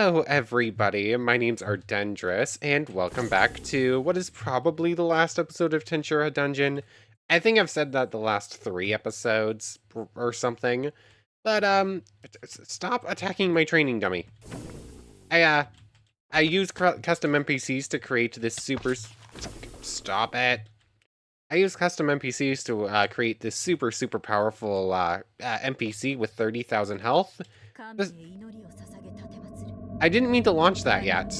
Hello, everybody. My name's Ardendris, and welcome back to what is probably the last episode of Tensura Dungeon. I think I've said that the last 3 episodes or something. But stop attacking my training dummy. I use custom NPCs to create this Stop it. I use custom NPCs to create this super powerful NPC with 30,000 health. I didn't mean to launch that yet.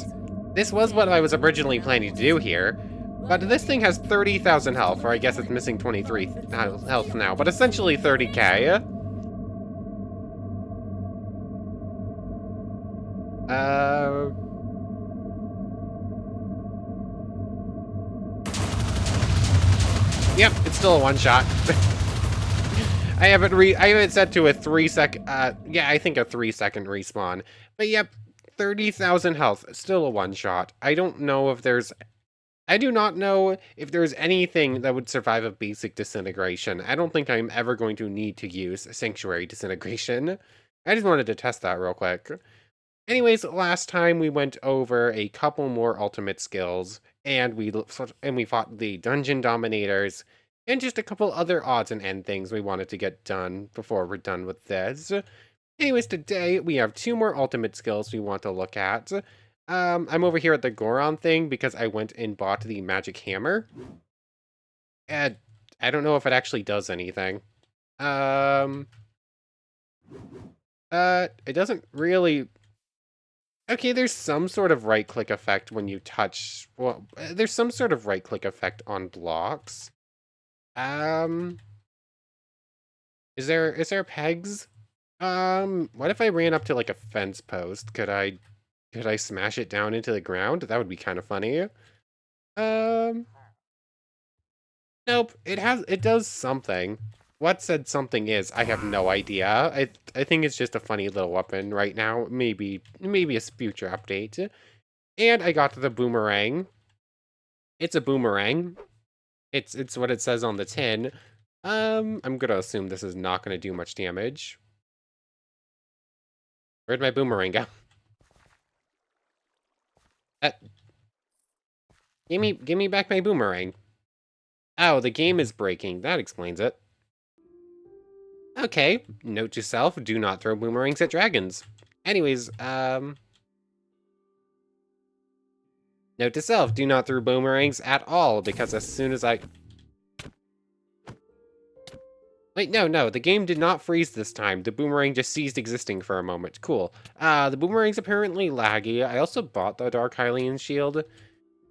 This was what I was originally planning to do here, but this thing has 30,000 health, or I guess it's missing 23 health now, but essentially 30k. Yep, it's still a one-shot. I have it set to a 3-second, yeah, I think a 3-second respawn. But yep, 30,000 health, still a one-shot. I do not know if there's anything that would survive a basic disintegration. I don't think I'm ever going to need to use Sanctuary Disintegration. I just wanted to test that real quick. Anyways, last time we went over a couple more ultimate skills, and we fought the Dungeon Dominators, and just a couple other odds and end things we wanted to get done before we're done with this. Anyways, today we have 2 more ultimate skills we want to look at. I'm over here at the Goron thing because I went and bought the magic hammer. And I don't know if it actually does anything. It doesn't really... Okay, there's some sort of right-click effect when you touch... Well, there's some sort of right-click effect on blocks. Is there pegs? What if I ran up to like a fence post? Could I smash it down into the ground? That would be kind of funny. Nope. It does something. What said something is, I have no idea. I think it's just a funny little weapon right now. Maybe a future update. And I got the boomerang. It's a boomerang. It's what it says on the tin. I'm gonna assume this is not gonna do much damage. Where'd my boomerang go? Give me back my boomerang. Oh, the game is breaking. That explains it. Okay, note to self, do not throw boomerangs at dragons. Anyways, note to self, do not throw boomerangs at all, because as soon as I... Wait, no, the game did not freeze this time. The boomerang just ceased existing for a moment. Cool. The boomerang's apparently laggy. I also bought the Dark Hylian shield.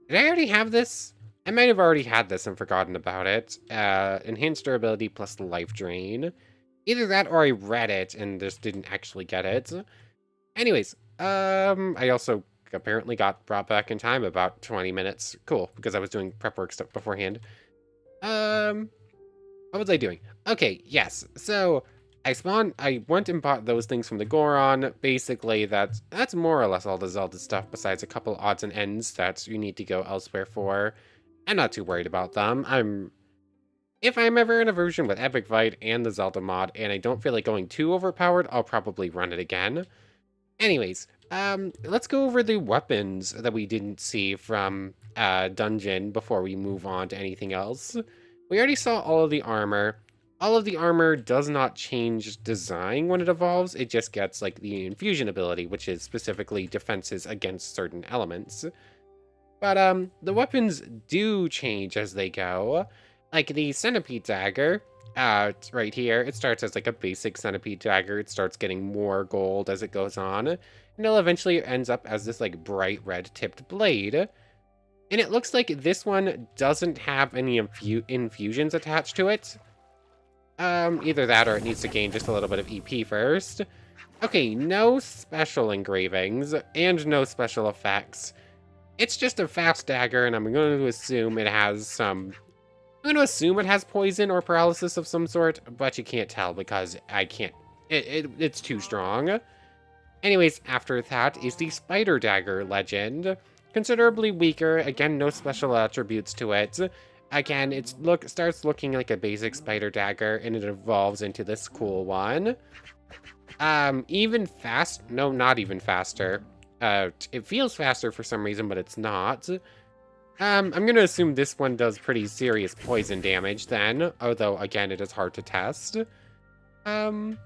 Did I already have this? I might have already had this and forgotten about it. Enhanced durability plus life drain. Either that or I read it and just didn't actually get it. Anyways, I also apparently got brought back in time about 20 minutes. Cool, because I was doing prep work stuff beforehand. What was I doing? Okay, yes. So I went and bought those things from the Goron. Basically, that's more or less all the Zelda stuff besides a couple odds and ends that you need to go elsewhere for. I'm not too worried about them. If I'm ever in a version with Epic Fight and the Zelda mod and I don't feel like going too overpowered, I'll probably run it again. Anyways, let's go over the weapons that we didn't see from Dungeon before we move on to anything else. We already saw all of the armor. All of the armor does not change design when it evolves. It just gets like the infusion ability, which is specifically defenses against certain elements. But the weapons do change as they go. Like the centipede dagger, it's right here. It starts as like a basic centipede dagger. It starts getting more gold as it goes on. And it'll eventually ends up as this like bright red tipped blade. And it looks like this one doesn't have any infusions attached to it. Either that or it needs to gain just a little bit of EP first. Okay, no special engravings and no special effects. It's just a fast dagger, and I'm going to assume it has some... I'm going to assume it has poison or paralysis of some sort, but you can't tell because I can't... It's too strong. Anyways, after that is the Spider Dagger legend. Considerably weaker, again, no special attributes to it. Again, it starts looking like a basic Spider Dagger, and it evolves into this cool one. No, not even faster. It feels faster for some reason, but it's not. I'm gonna assume this one does pretty serious poison damage then, although again, it is hard to test. Where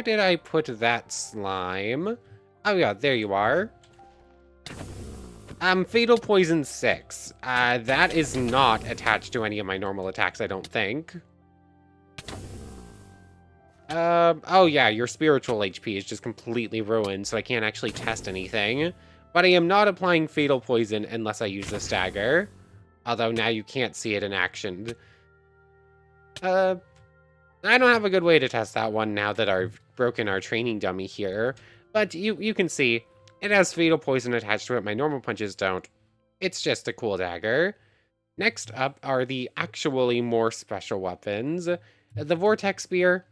did I put that slime? Oh yeah, there you are. Fatal Poison 6. That is not attached to any of my normal attacks, I don't think. Oh yeah, your spiritual HP is just completely ruined, so I can't actually test anything. But I am not applying Fatal Poison unless I use the stagger. Although now you can't see it in action. I don't have a good way to test that one now that I've broken our training dummy here. But you can see, it has Fatal Poison attached to it. My normal punches don't. It's just a cool dagger. Next up are the actually more special weapons. The Vortex Spear.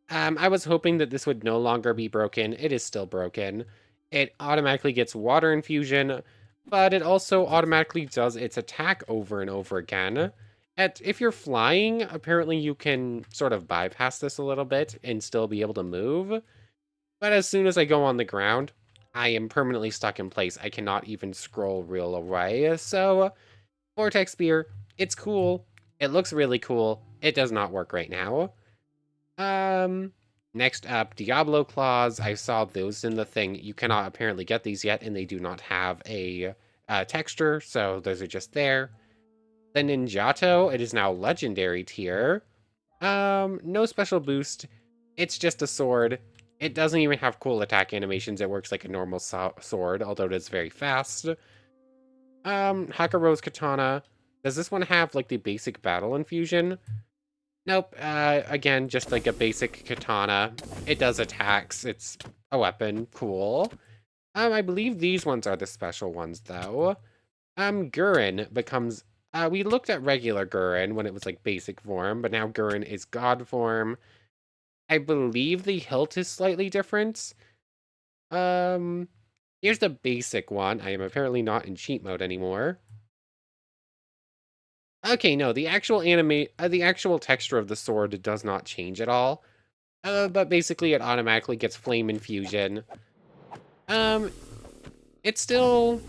I was hoping that this would no longer be broken. It is still broken. It automatically gets water infusion, but it also automatically does its attack over and over again. If you're flying, apparently you can sort of bypass this a little bit and still be able to move. But as soon as I go on the ground, I am permanently stuck in place. I cannot even scroll real away. So, Vortex Spear, it's cool. It looks really cool. It does not work right now. Next up, Diablo Claws. I saw those in the thing. You cannot apparently get these yet, and they do not have a texture, so those are just there. The Ninjato, it is now legendary tier. No special boost. It's just a sword. It doesn't even have cool attack animations. It works like a normal sword, although it is very fast. Hakaro's Katana. Does this one have like the basic battle infusion? Nope. Again, just like a basic katana. It does attacks. It's a weapon. Cool. I believe these ones are the special ones, though. Gurren becomes... we looked at regular Gurren when it was, like, basic form, but now Gurren is god form. I believe the hilt is slightly different. Here's the basic one. I am apparently not in cheat mode anymore. Okay, no, the actual texture of the sword does not change at all. But basically it automatically gets flame infusion. It still...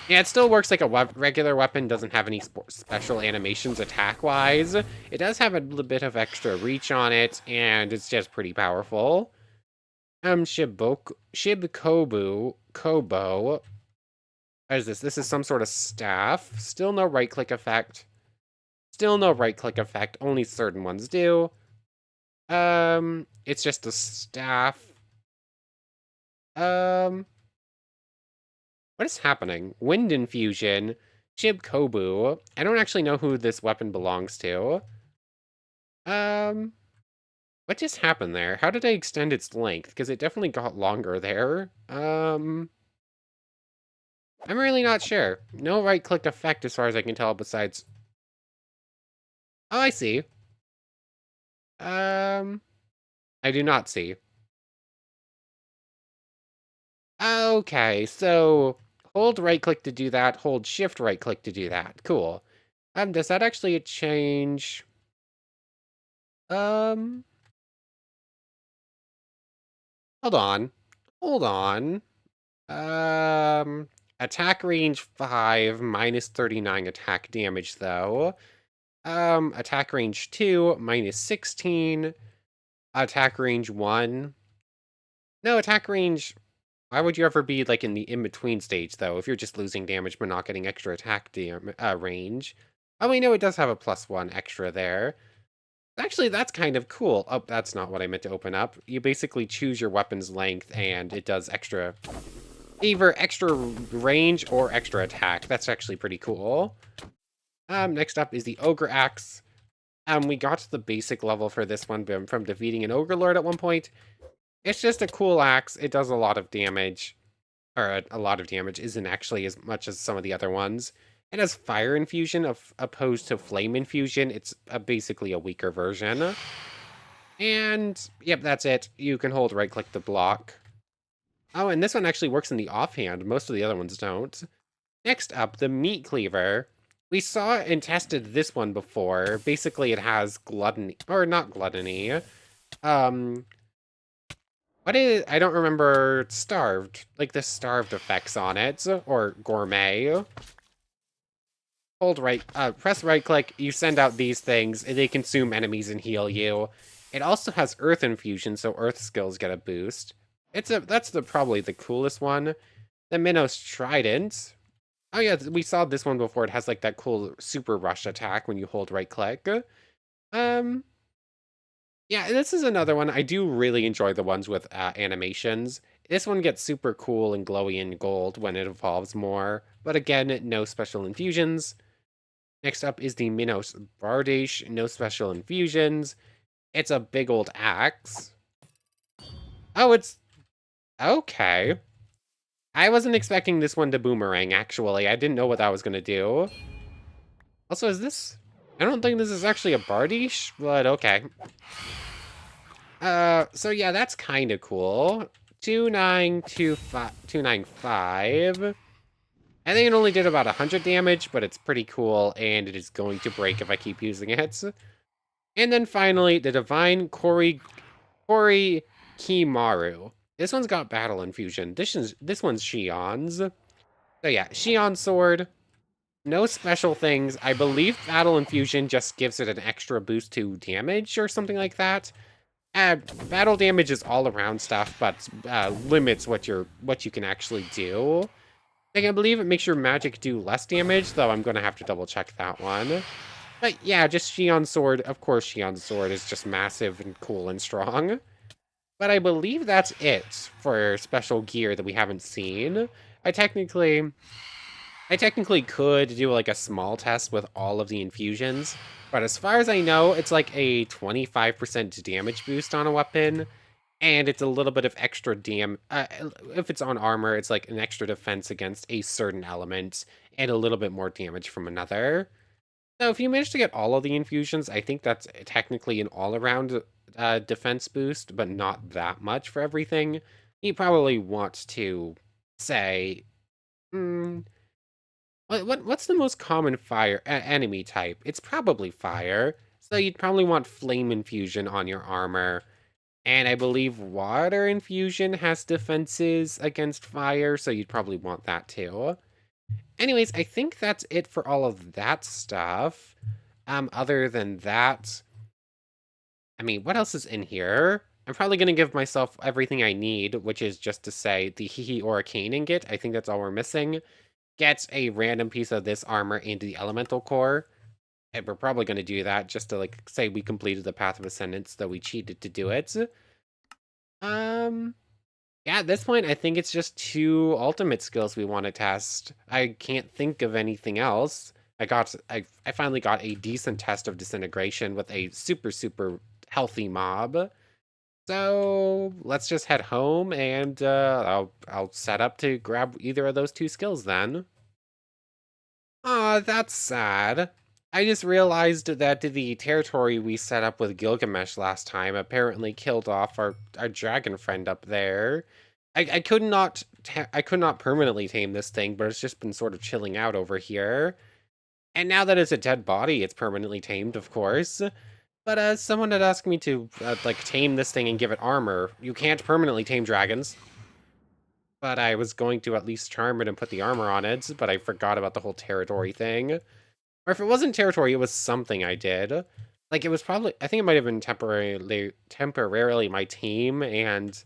Yeah, it still works like a regular weapon, doesn't have any special animations attack-wise. It does have a little bit of extra reach on it, and it's just pretty powerful. Kobo. What is this? This is some sort of staff. Still no right-click effect. Still no right-click effect, only certain ones do. It's just a staff. What is happening? Wind infusion. Shibkobu. I don't actually know who this weapon belongs to. What just happened there? How did I extend its length? Because it definitely got longer there. I'm really not sure. No right-click effect as far as I can tell besides... Oh, I see. I do not see. Okay, so hold right-click to do that, hold shift right-click to do that. Cool. Does that actually change... Hold on. Hold on. Attack range 5, minus 39 attack damage, though. Attack range 2, minus 16. Attack range 1. No, attack range... Why would you ever be, like, in the in-between stage, though, if you're just losing damage but not getting extra attack range? Oh, wait, no, it does have a +1 extra there. Actually, that's kind of cool. Oh, that's not what I meant to open up. You basically choose your weapon's length, and it does either extra range or extra attack. That's actually pretty cool. Next up is the Ogre Axe. We got to the basic level for this one from defeating an Ogre Lord at one point. It's just a cool axe. It does a lot of damage. Or a lot of damage isn't actually as much as some of the other ones. It has fire infusion opposed to flame infusion. It's basically a weaker version. And, yep, that's it. You can hold right-click to block. Oh, and this one actually works in the offhand. Most of the other ones don't. Next up, the Meat Cleaver. We saw and tested this one before. Basically, it has gluttony, or not gluttony. What is, I don't remember starved, like the starved effects on it, or gourmet. Hold right, press right click, you send out these things, and they consume enemies and heal you. It also has earth infusion, so earth skills get a boost. That's probably the coolest one. The Minos Trident. Oh yeah, we saw this one before. It has like that cool super rush attack when you hold right click. Um, yeah, this is another one. I do really enjoy the ones with animations. This one gets super cool and glowy and gold when it evolves more, but again, no special infusions. Next up is the Minos Bardash, no special infusions. It's a big old axe. Oh, it's okay. I wasn't expecting this one to boomerang, actually. I didn't know what that was going to do. Also, is this... I don't think this is actually a Bardish, but okay. So yeah, that's kind of cool. 2925295. I think it only did about 100 damage, but it's pretty cool, and it is going to break if I keep using it. And then finally, the Divine Kori Kimaru. This one's got Battle Infusion. This one's Shion's. So yeah, Shion Sword. No special things. I believe Battle Infusion just gives it an extra boost to damage or something like that. Battle damage is all around stuff, but limits what you can actually do. Like, I believe it makes your magic do less damage, though I'm going to have to double check that one. But yeah, just Shion's Sword. Of course, Shion's Sword is just massive and cool and strong. But I believe that's it for special gear that we haven't seen. I technically could do like a small test with all of the infusions, but as far as I know, it's like a 25% damage boost on a weapon, and it's a little bit of extra if it's on armor, it's like an extra defense against a certain element, and a little bit more damage from another. So if you manage to get all of the infusions, I think that's technically an all-around defense boost, but not that much for everything. You probably want to say, what's the most common fire enemy type? It's probably fire, so you'd probably want flame infusion on your armor. And I believe water infusion has defenses against fire, so you'd probably want that too. Anyways, I think that's it for all of that stuff. Other than that, I mean, what else is in here? I'm probably going to give myself everything I need, which is just to say the Hihi Arcane Ingot. I think that's all we're missing. Gets a random piece of this armor into the Elemental Core. And we're probably going to do that just to, like, say we completed the Path of Ascendance, though we cheated to do it. Yeah, at this point, I think it's just 2 ultimate skills we want to test. I can't think of anything else. I finally got a decent test of Disintegration with a super, super healthy mob. So let's just head home, and I'll set up to grab either of those 2 skills then. Aw, that's sad. I just realized that the territory we set up with Gilgamesh last time apparently killed off our dragon friend up there. I could not permanently tame this thing, but it's just been sort of chilling out over here. And now that it's a dead body, it's permanently tamed, of course. But someone had asked me to like tame this thing and give it armor. You can't permanently tame dragons. But I was going to at least charm it and put the armor on it, but I forgot about the whole territory thing. Or if it wasn't territory, it was something I did. Like, it was probably... I think it might have been temporarily my team, and...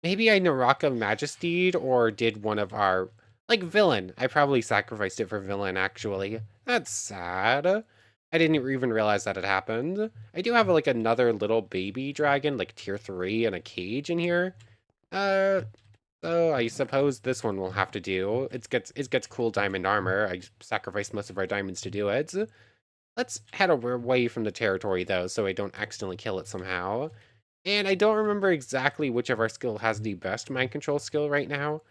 Maybe I Naraka Majesteed, or did one of our... Like, Villain. I probably sacrificed it for Villain, actually. That's sad. I didn't even realize that had happened. I do have, like, another little baby dragon, like, tier 3 in a cage in here. So I suppose this one will have to do. It gets cool diamond armor. I sacrificed most of our diamonds to do it. Let's head away from the territory, though, so I don't accidentally kill it somehow. And I don't remember exactly which of our skill has the best mind control skill right now.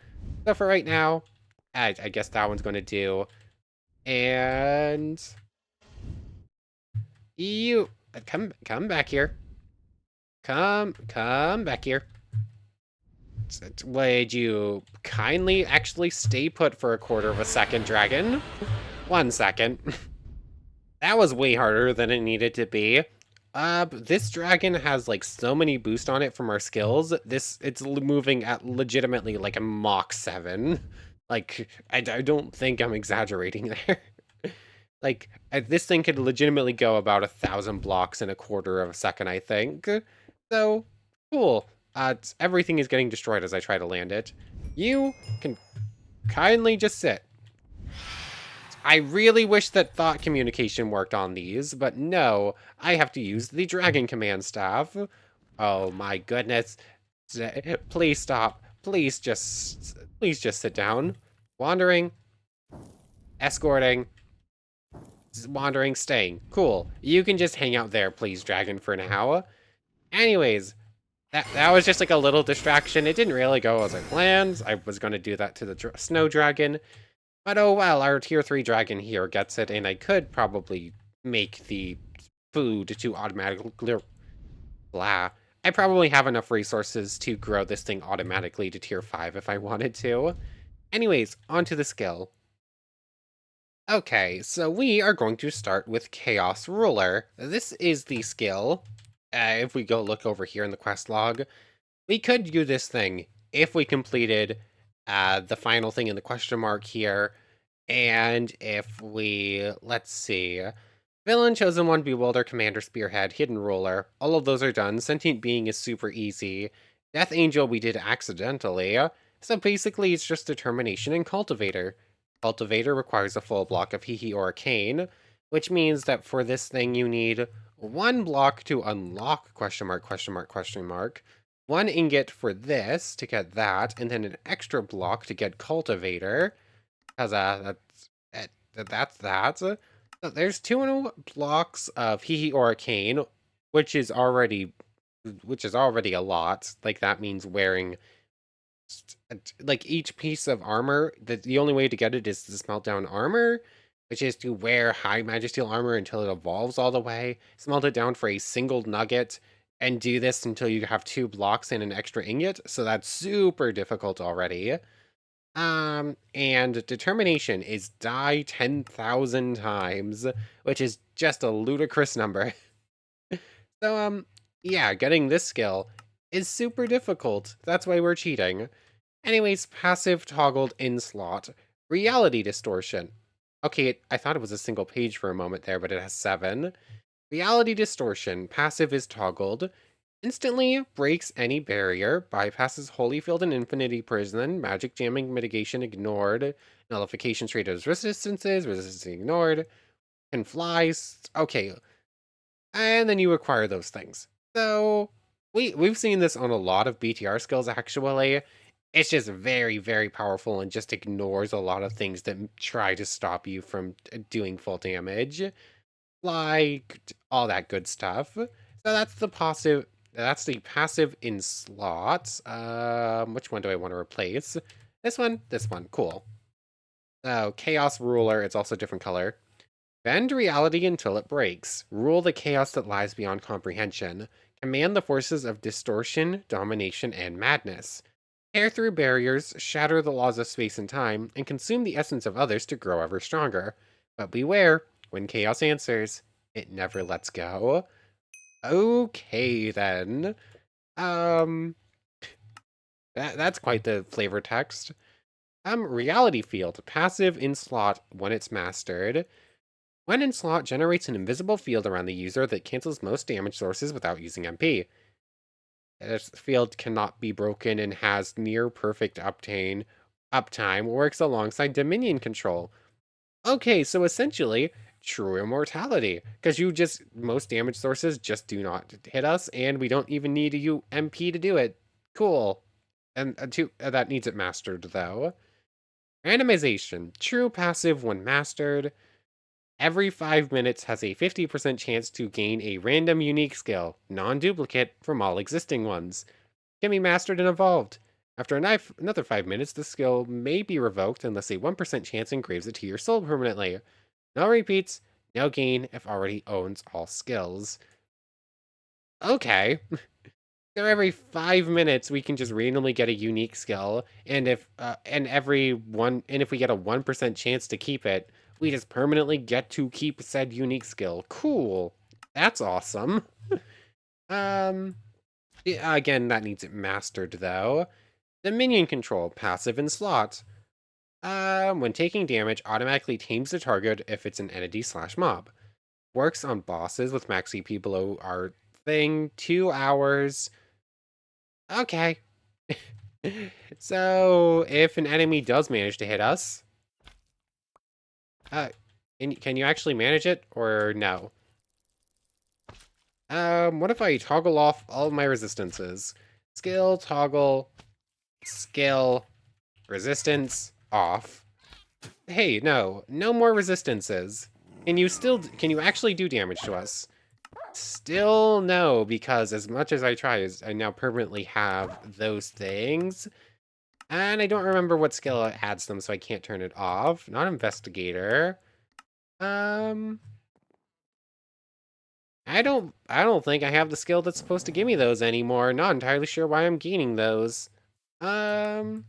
So for right now, I guess that one's going to do. And... You... Come back here. Come back here. Would you kindly actually stay put for a quarter of a second, dragon? 1 second. That was way harder than it needed to be. This dragon has like so many boosts on it from our skills. It's moving at legitimately like a Mach 7. Like, I don't think I'm exaggerating there. Like, this thing could legitimately go about 1,000 blocks in a quarter of a second, I think. So, cool. Everything is getting destroyed as I try to land it. You can kindly just sit. I really wish that thought communication worked on these, but no, I have to use the dragon command staff. Oh my goodness. Please stop. Please just sit down. Wandering, escorting, wandering, staying. Cool. You can just hang out there, please, dragon, for now. Anyways, that was just like a little distraction. It didn't really go as I planned. I was going to do that to the snow dragon. But oh well, our tier 3 dragon here gets it, and I could probably make the food to automatically... Blah. I probably have enough resources to grow this thing automatically to tier 5 if I wanted to. Anyways, onto the skill. Okay, so we are going to start with Chaos Ruler. This is the skill. If we go look over here in the quest log, we could do this thing if we completed the final thing in the question mark here. And if we, let's see, Villain, Chosen One, Bewilder, Commander, Spearhead, Hidden Ruler, all of those are done. Sentient Being is super easy. Death Angel we did accidentally. So basically it's just Determination and Cultivator. Cultivator requires a full block of Hee or Arcane, which means that for this thing you need one block to unlock question mark, question mark, question mark, one ingot for this to get that, and then an extra block to get Cultivator. Because that's that. So there's 2 blocks of Hee or Arcane, which is already a lot. Like that means wearing like each piece of armor. The only way to get it is to smelt down armor, which is to wear high magisteel armor until it evolves all the way. Smelt it down for a single nugget, and do this until you have 2 blocks and an extra ingot. So that's super difficult already. And determination is die 10,000 times, which is just a ludicrous number. So, yeah, getting this skill is super difficult. That's why we're cheating. Anyways, passive toggled in slot. Reality distortion. Okay, I thought it was a single page for a moment there, but it has 7. Reality distortion. Passive is toggled. Instantly breaks any barrier, bypasses Holy Field and Infinity Prison, magic jamming mitigation ignored, nullification straight as resistances, resistance ignored, can fly. Okay, and then you acquire those things. So we've seen this on a lot of BTR skills actually. It's just very, very powerful and just ignores a lot of things that try to stop you from doing full damage, like all that good stuff. So that's the passive. That's the passive in slots. Which one do I want to replace? This one. This one. Cool. Oh, Chaos Ruler. It's also a different color. Bend reality until it breaks. Rule the chaos that lies beyond comprehension. Command the forces of distortion, domination, and madness. Tear through barriers, shatter the laws of space and time, and consume the essence of others to grow ever stronger. But beware, when chaos answers, it never lets go. Okay, then. Um, that's quite the flavor text. Reality field, passive in slot when it's mastered. When in slot, generates an invisible field around the user that cancels most damage sources without using MP. This field cannot be broken and has near perfect uptime, works alongside Dominion control. Okay, so essentially, true immortality. Because most damage sources just do not hit us, and we don't even need a MP to do it. Cool. And that needs it mastered, though. Randomization. True passive when mastered. Every 5 minutes has a 50% chance to gain a random unique skill, non-duplicate, from all existing ones. Can be mastered and evolved. After another 5 minutes, the skill may be revoked unless a 1% chance engraves it to your soul permanently. No repeats, no gain if already owns all skills. Okay. So every 5 minutes we can just randomly get a unique skill, and if we get a 1% chance to keep it, we just permanently get to keep said unique skill. Cool. That's awesome. Yeah, again, that needs it mastered, though. The minion control, passive in slot. When taking damage, automatically tames the target if it's an entity/mob. Works on bosses with max EP below our thing. 2 hours. Okay. So, if an enemy does manage to hit us, uh, can you actually manage it, or no? What if I toggle off all of my resistances? Skill, toggle, skill, resistance, off. Hey, no more resistances. Can you actually do damage to us? Still no, because as much as I try, I now permanently have those things. And I don't remember what skill adds them, so I can't turn it off. Not investigator. Um, I don't think I have the skill that's supposed to give me those anymore. Not entirely sure why I'm gaining those. Um,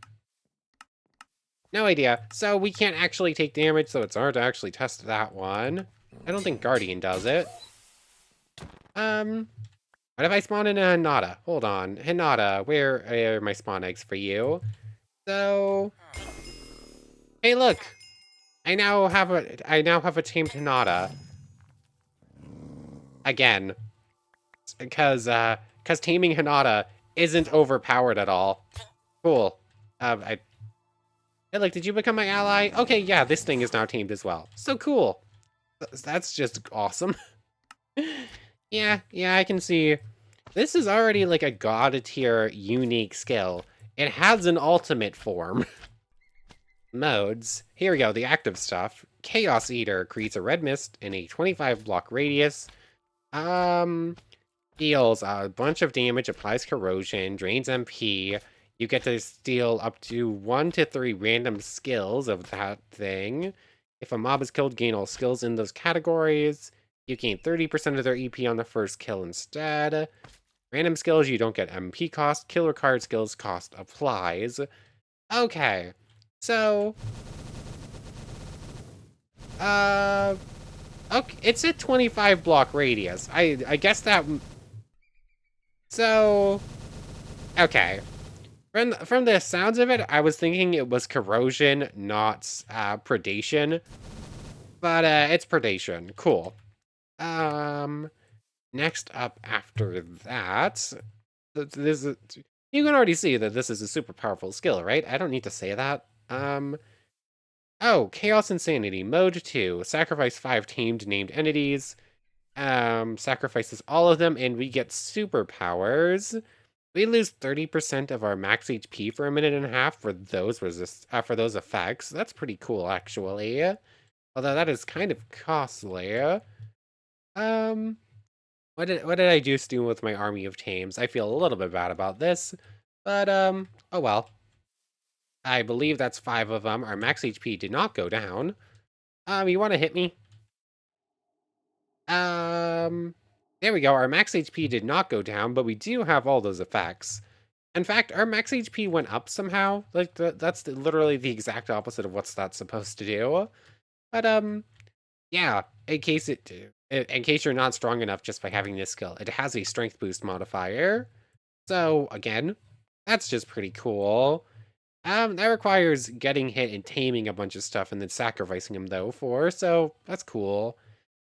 no idea. So we can't actually take damage, so it's hard to actually test that one. I don't think Guardian does it. What if I spawn in a Hinata? Hold on. Hinata, where are my spawn eggs for you? So, hey look! I now have a tamed Hinata. Again. Because taming Hinata isn't overpowered at all. Cool. Hey look, did you become my ally? Okay, yeah, this thing is now tamed as well. So cool. That's just awesome. Yeah, I can see. This is already like a god tier unique skill. It has an ultimate form. Modes. Here we go, the active stuff. Chaos Eater creates a red mist in a 25 block radius. Deals a bunch of damage, applies corrosion, drains MP. You get to steal up to 1 to 3 random skills of that thing. If a mob is killed, gain all skills in those categories. You gain 30% of their EP on the first kill instead. Random skills, you don't get MP cost. Killer card skills cost applies. Okay. So, okay, it's a 25 block radius. I guess that. So, okay. From the sounds of it, I was thinking it was corrosion, not predation. But it's predation. Cool. Next up after that, this is, you can already see that this is a super powerful skill, right? I don't need to say that. Oh, Chaos Insanity, Mode 2. Sacrifice 5 tamed named entities. Sacrifices all of them, and we get superpowers. We lose 30% of our max HP for a minute and a half for those for those effects. That's pretty cool, actually. Although that is kind of costly. What did I just do with my army of tames? I feel a little bit bad about this, but oh well. I believe that's 5 of them. Our max HP did not go down. You want to hit me? There we go. Our max HP did not go down, but we do have all those effects. In fact, our max HP went up somehow. Like that's literally the exact opposite of what's that supposed to do. But yeah. In case you're not strong enough just by having this skill, it has a strength boost modifier. So again, that's just pretty cool. That requires getting hit and taming a bunch of stuff and then sacrificing them though so that's cool.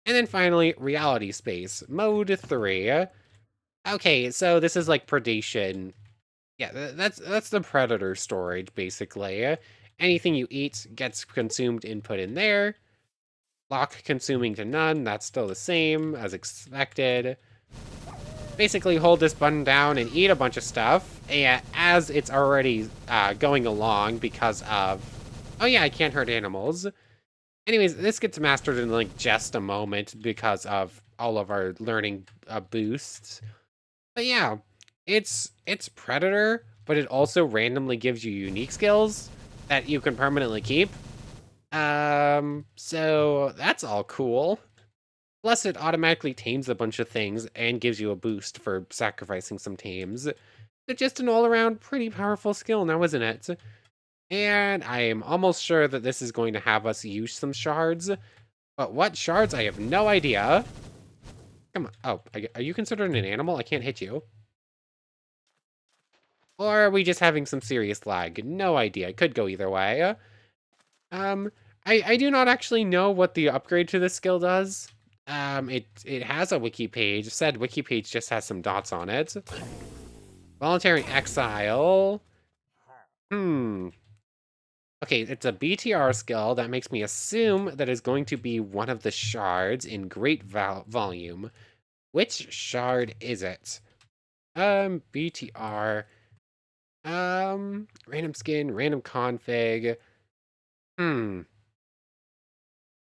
And then finally, reality space, mode 3. Okay, so this is like predation. Yeah, that's the predator storage, basically. Anything you eat gets consumed and put in there. Lock consuming to none, that's still the same as expected. Basically hold this button down and eat a bunch of stuff, and as it's already going along because of... Oh yeah, I can't hurt animals. Anyways, this gets mastered in like just a moment because of all of our learning boosts. But yeah, it's Predator, but it also randomly gives you unique skills that you can permanently keep. So that's all cool. Plus, it automatically tames a bunch of things and gives you a boost for sacrificing some tames. So just an all-around pretty powerful skill now, isn't it? And I am almost sure that this is going to have us use some shards. But what shards, I have no idea. Come on. Oh, are you considered an animal? I can't hit you. Or are we just having some serious lag? No idea. It could go either way. Um, I do not actually know what the upgrade to this skill does. It has a wiki page. Said wiki page just has some dots on it. Voluntary exile. Hmm. Okay, it's a BTR skill that makes me assume that is going to be one of the shards in great volume. Which shard is it? BTR. Random skin, random config. Hmm.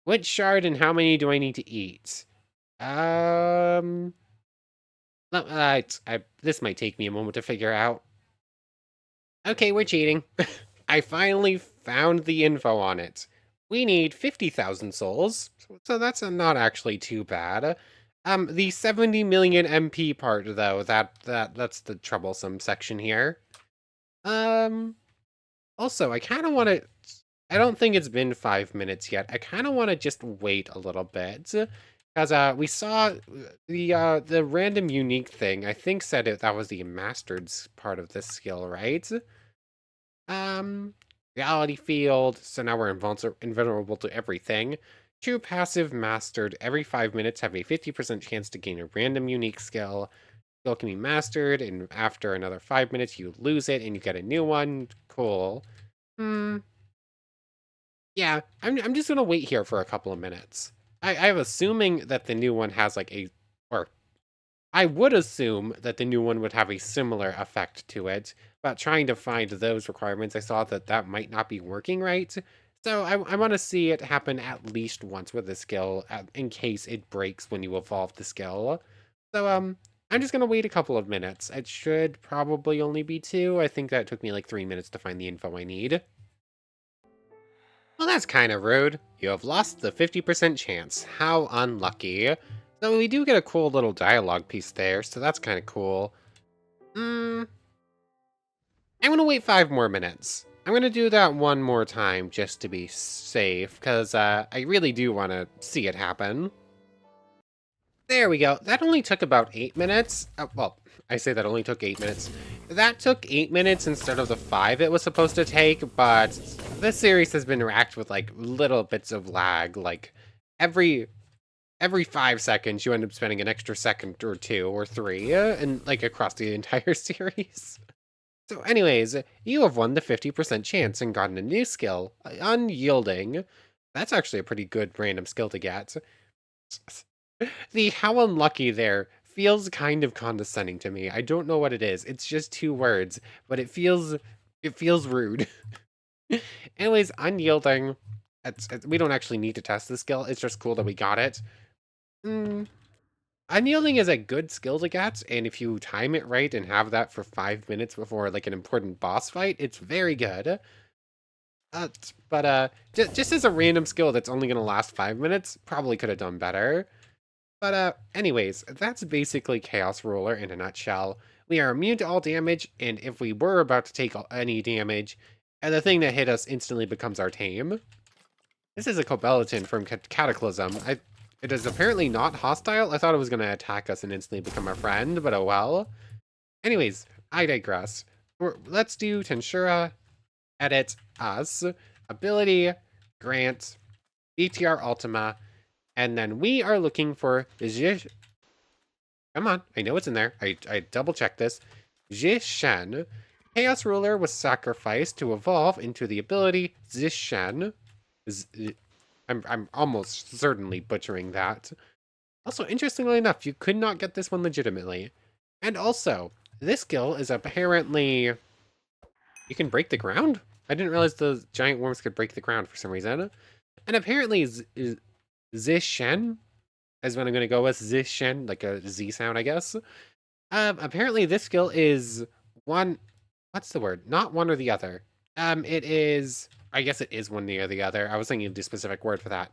Which shard and how many do I need to eat? Um, no, this might take me a moment to figure out. Okay, we're cheating. I finally found the info on it. We need 50,000 souls, so that's not actually too bad. The 70 million MP part, though, that's the troublesome section here. Also, I kind of want to. I don't think it's been 5 minutes yet. I kind of want to just wait a little bit, because we saw the random unique thing. I think said it that was the mastered part of this skill, right? Um, reality field. So now we're invulnerable to everything. True passive mastered. Every 5 minutes, have a 50% chance to gain a random unique skill. Skill can be mastered, and after another 5 minutes, you lose it and you get a new one. Cool. Hmm. Yeah, I'm just gonna wait here for a couple of minutes. I'm assuming that the new one has like or I would assume that the new one would have a similar effect to it, but trying to find those requirements, I saw that that might not be working right. So I want to see it happen at least once with the skill, in case it breaks when you evolve the skill. So I'm just gonna wait a couple of minutes. It should probably only be 2. I think that took me like 3 minutes to find the info I need. Well, that's kind of rude. You have lost the 50% chance. How unlucky. So we do get a cool little dialogue piece there, so that's kind of cool. I'm gonna wait 5 more minutes. I'm gonna do that one more time just to be safe, because I really do want to see it happen. There we go. That only took about 8 minutes. Well, I say that only took 8 minutes. That took 8 minutes instead of the 5 it was supposed to take, but this series has been racked with like little bits of lag. Like every 5 seconds, you end up spending an extra second or 2 or 3, and like across the entire series. So, anyways, you have won the 50% chance and gotten a new skill, Unyielding. That's actually a pretty good random skill to get. The how unlucky there feels kind of condescending to me. I don't know what it is. It's just 2 words, but it feels rude. Anyways, unyielding. We don't actually need to test this skill. It's just cool that we got it. Unyielding is a good skill to get, and if you time it right and have that for 5 minutes before like an important boss fight, it's very good. But just as a random skill that's only gonna last 5 minutes, probably could have done better. But anyways, that's basically Chaos Ruler in a nutshell. We are immune to all damage, and if we were about to take any damage, and the thing that hit us instantly becomes our tame. This is a Cobeliton from Cataclysm. It is apparently not hostile. I thought it was going to attack us and instantly become our friend, but oh well. Anyways, I digress. Let's do Tensura, edit us, ability, grant, BTRUltima, and then we are looking for come on, I know it's in there. I double checked this. Zishen. Chaos Ruler was sacrificed to evolve into the ability Zishen. I'm almost certainly butchering that. Also, interestingly enough, you could not get this one legitimately. And also, this skill is apparently... You can break the ground? I didn't realize the giant worms could break the ground for some reason. And apparently, Zishen is what I'm going to go with. Zishen, like a Z sound, I guess. Apparently, this skill is one... What's the word? Not one or the other. It is... I guess it is one or the other. I was thinking of the specific word for that.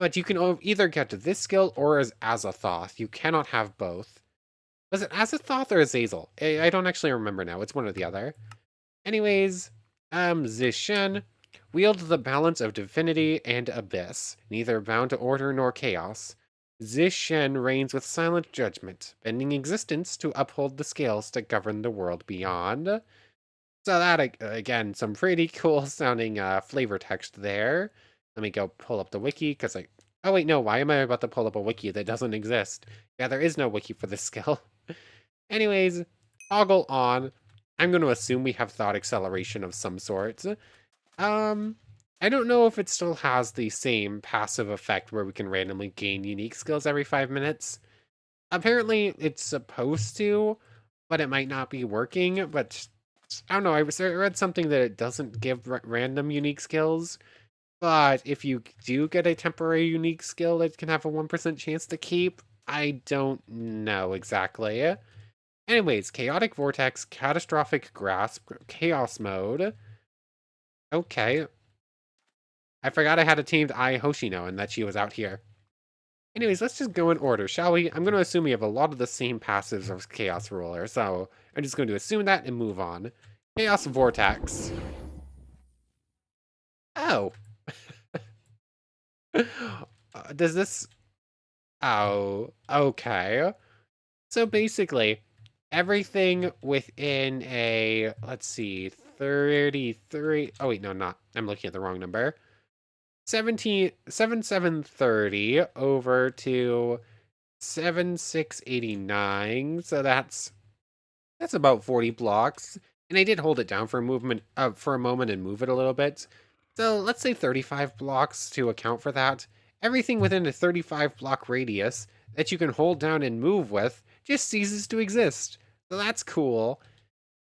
But you can either get this skill or as Azathoth. You cannot have both. Was it Azathoth or Azazel? I don't actually remember now. It's one or the other. Anyways, Zishen wield the balance of divinity and abyss, neither bound to order nor chaos. Zishen reigns with silent judgment, bending existence to uphold the scales that govern the world beyond. So that, again, some pretty cool sounding flavor text there. Let me go pull up the wiki, because oh wait, no, why am I about to pull up a wiki that doesn't exist? Yeah, there is no wiki for this skill. Anyways, toggle on. I'm going to assume we have thought acceleration of some sort. I don't know if it still has the same passive effect where we can randomly gain unique skills every 5 minutes. Apparently, it's supposed to, but it might not be working. But I don't know. I read something that it doesn't give random unique skills. But if you do get a temporary unique skill that can have a 1% chance to keep, I don't know exactly. Anyways, Chaotic Vortex, Catastrophic Grasp, Chaos Mode. Okay. I forgot I had a teamed Ai Hoshino and that she was out here. Anyways, let's just go in order, shall we? I'm going to assume we have a lot of the same passives as Chaos Ruler, so I'm just going to assume that and move on. Chaos Vortex. Oh. Does this... Oh, okay. So basically, everything within a, let's see, 33... Oh, wait, no, not. I'm looking at the wrong number. 7730 over to 7689. So that's about 40 blocks. And I did hold it down for a moment and move it a little bit. So let's say 35 blocks to account for that. Everything within a 35 block radius that you can hold down and move with just ceases to exist. So that's cool.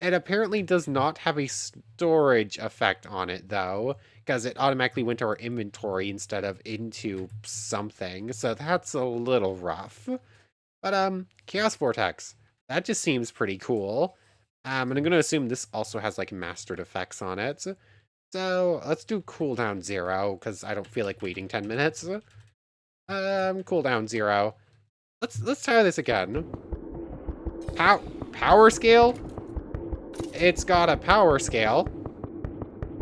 It apparently does not have a storage effect on it, though, because it automatically went to our inventory instead of into something, so that's a little rough. But, Chaos Vortex. That just seems pretty cool. And I'm going to assume this also has, like, mastered effects on it. So, let's do cooldown 0, because I don't feel like waiting 10 minutes. Cooldown 0. Let's try this again. Power scale? It's got a power scale.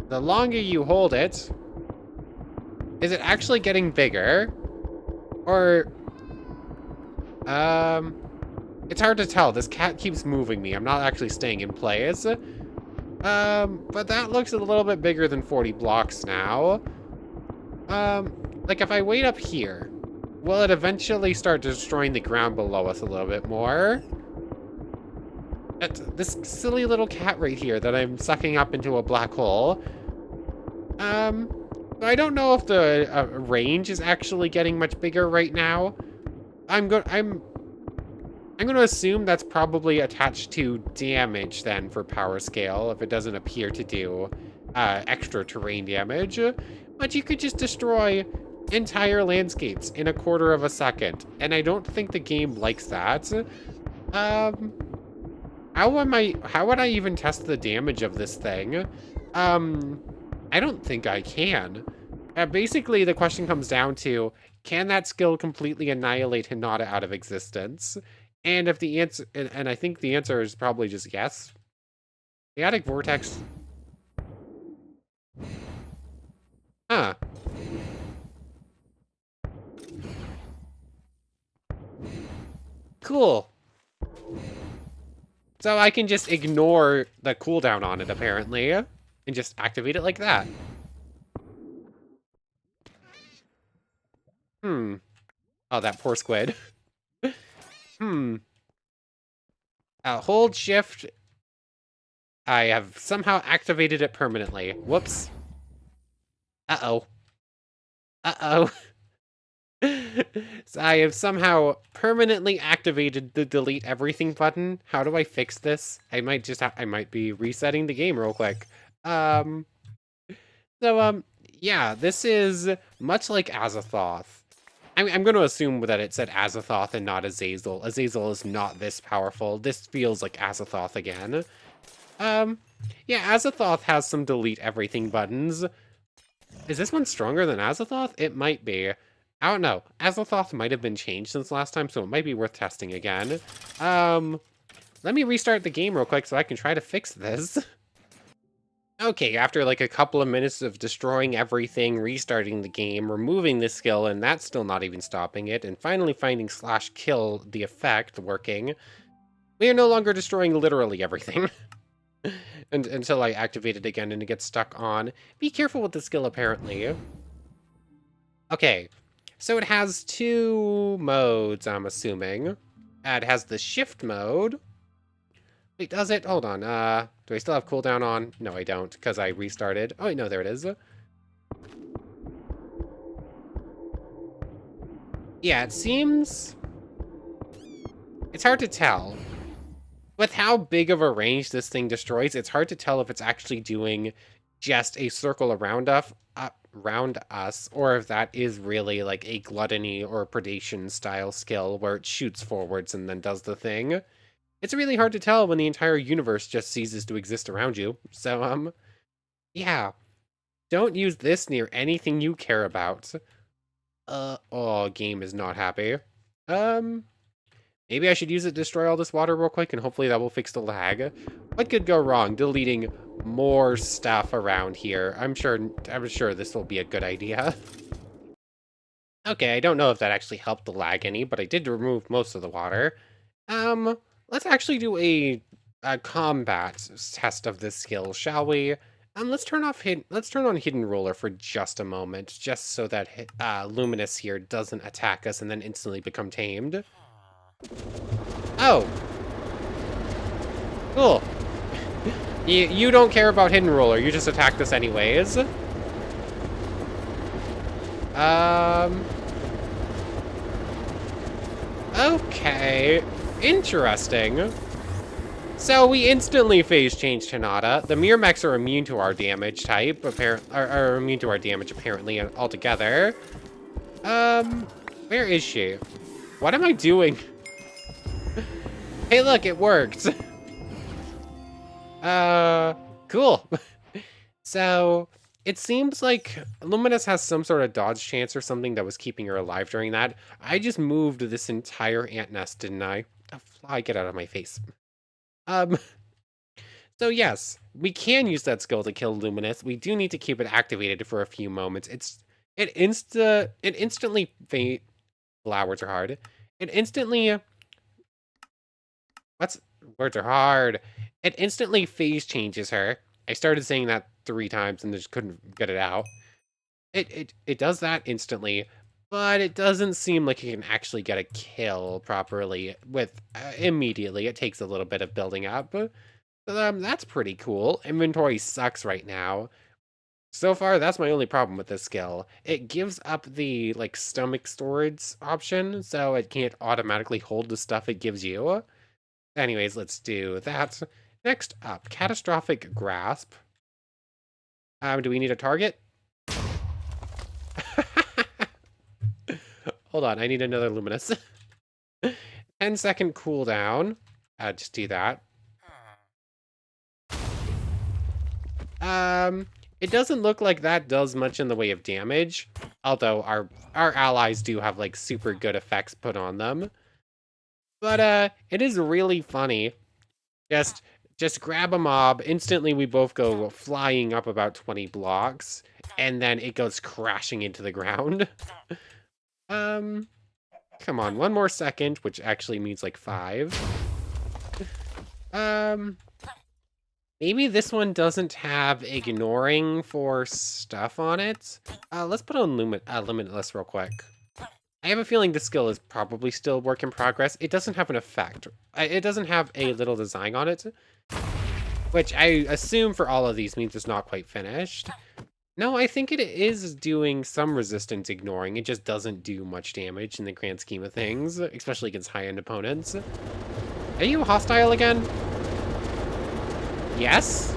The longer you hold it, is it actually getting bigger? Or, it's hard to tell. This cat keeps moving me. I'm not actually staying in place. But that looks a little bit bigger than 40 blocks now. Like if I wait up here, will it eventually start destroying the ground below us a little bit more? This silly little cat right here that I'm sucking up into a black hole. I don't know if the range is actually getting much bigger right now. I'm going to assume that's probably attached to damage then for power scale if it doesn't appear to do extra terrain damage. But you could just destroy entire landscapes in a quarter of a second, and I don't think the game likes that. How would I even test the damage of this thing? I don't think I can. Basically, the question comes down to, can that skill completely annihilate Hinata out of existence? And if the answer, and I think the answer is probably just yes. Chaotic Vortex. Huh. Cool. So I can just ignore the cooldown on it, apparently, and just activate it like that. Oh, that poor squid. Hold shift. I have somehow activated it permanently. Whoops. Uh-oh. Uh-oh. So I have somehow permanently activated the delete everything button. How do I fix this? I might be resetting the game real quick. Yeah, this is much like Azathoth. I'm going to assume that it said Azathoth and not Azazel. Azazel is not this powerful. This feels like Azathoth again. Yeah, Azathoth has some delete everything buttons. Is this one stronger than Azathoth? It might be. I don't know. Azathoth might have been changed since last time, so it might be worth testing again. Let me restart the game real quick so I can try to fix this. Okay, after like a couple of minutes of destroying everything, restarting the game, removing the skill, and that's still not even stopping it, and finally finding slash kill the effect working, we are no longer destroying literally everything. and until I activate it again and it gets stuck on. Be careful with the skill, apparently. Okay, so it has two modes, I'm assuming. It has the shift mode. Wait, does it? Hold on, do I still have cooldown on? No, I don't, because I restarted. Oh, wait, no, there it is. Yeah, it seems... It's hard to tell. With how big of a range this thing destroys, it's hard to tell if it's actually doing just a circle around us, or if that is really like a gluttony or predation style skill where it shoots forwards and then does the thing. It's really hard to tell when the entire universe just ceases to exist around you. So, yeah. Don't use this near anything you care about. Oh, game is not happy. Um, Maybe I should use it to destroy all this water real quick, and hopefully that will fix the lag. What could go wrong? Deleting more stuff around here. I'm sure this will be a good idea. Okay, I don't know if that actually helped the lag any, but I did remove most of the water. Let's actually do a combat test of this skill, shall we? Let's turn on Hidden Ruler for just a moment, just so that Luminous here doesn't attack us and then instantly become tamed. Oh, cool. You don't care about Hidden Ruler, you just attack this anyways. Okay, interesting. So we instantly phase change Tanada. The Myrmex are immune to our damage type, are immune to our damage apparently altogether. Where is she? What am I doing? Hey, look, it worked. Cool. So it seems like Luminous has some sort of dodge chance or something that was keeping her alive during that. I just moved this entire ant nest, didn't I? A fly, get out of my face. Um, so yes, we can use that skill to kill Luminous. We do need to keep it activated for a few moments. It instantly wow, words are hard. It instantly words are hard. It instantly phase changes her. I started saying that 3 times and just couldn't get it out. It does that instantly, but it doesn't seem like it can actually get a kill properly with immediately. It takes a little bit of building up. That's pretty cool. Inventory sucks right now. So far, that's my only problem with this skill. It gives up the like stomach storage option, so it can't automatically hold the stuff it gives you. Anyways, let's do that. Next up, catastrophic grasp. Do we need a target? Hold on, I need another luminous. 10-second cooldown. Just do that. It doesn't look like that does much in the way of damage, although our allies do have like super good effects put on them. But it is really funny. Just grab a mob, instantly we both go flying up about 20 blocks, and then it goes crashing into the ground. Come on, one more second, which actually means like 5. Maybe this one doesn't have ignoring for stuff on it. Let's put on Limitless real quick. I have a feeling this skill is probably still work in progress. It doesn't have an effect. It doesn't have a little design on it, which I assume for all of these means it's not quite finished. No, I think it is doing some resistance ignoring. It just doesn't do much damage in the grand scheme of things, especially against high-end opponents. Are you hostile again? Yes?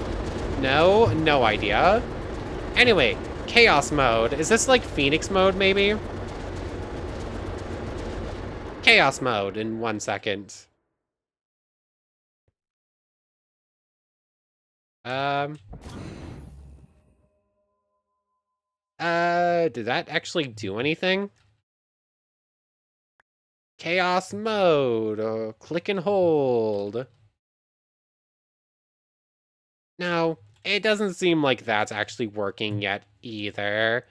No? No idea. Anyway, chaos mode. Is this like Phoenix mode, maybe? Chaos mode in 1 second. Did that actually do anything? Chaos mode. Click and hold. No, it doesn't seem like that's actually working yet either.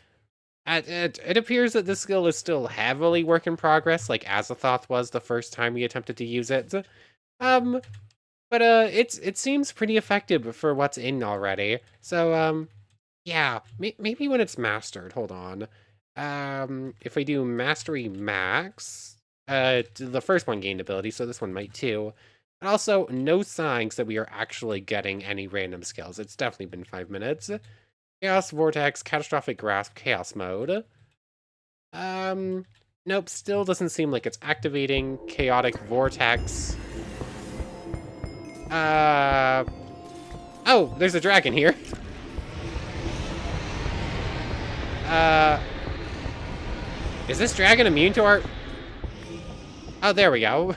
It appears that this skill is still heavily work in progress, like Azathoth was the first time we attempted to use it. Um, but it seems pretty effective for what's in already. So yeah, maybe when it's mastered. Hold on. If we do mastery max, the first one gained ability, so this one might too. And also, no signs that we are actually getting any random skills. It's definitely been 5 minutes. Chaos Vortex, Catastrophic Grasp, Chaos Mode. Nope, still doesn't seem like it's activating. Chaotic Vortex. Oh, there's a dragon here. Is this dragon immune to our... Oh, there we go.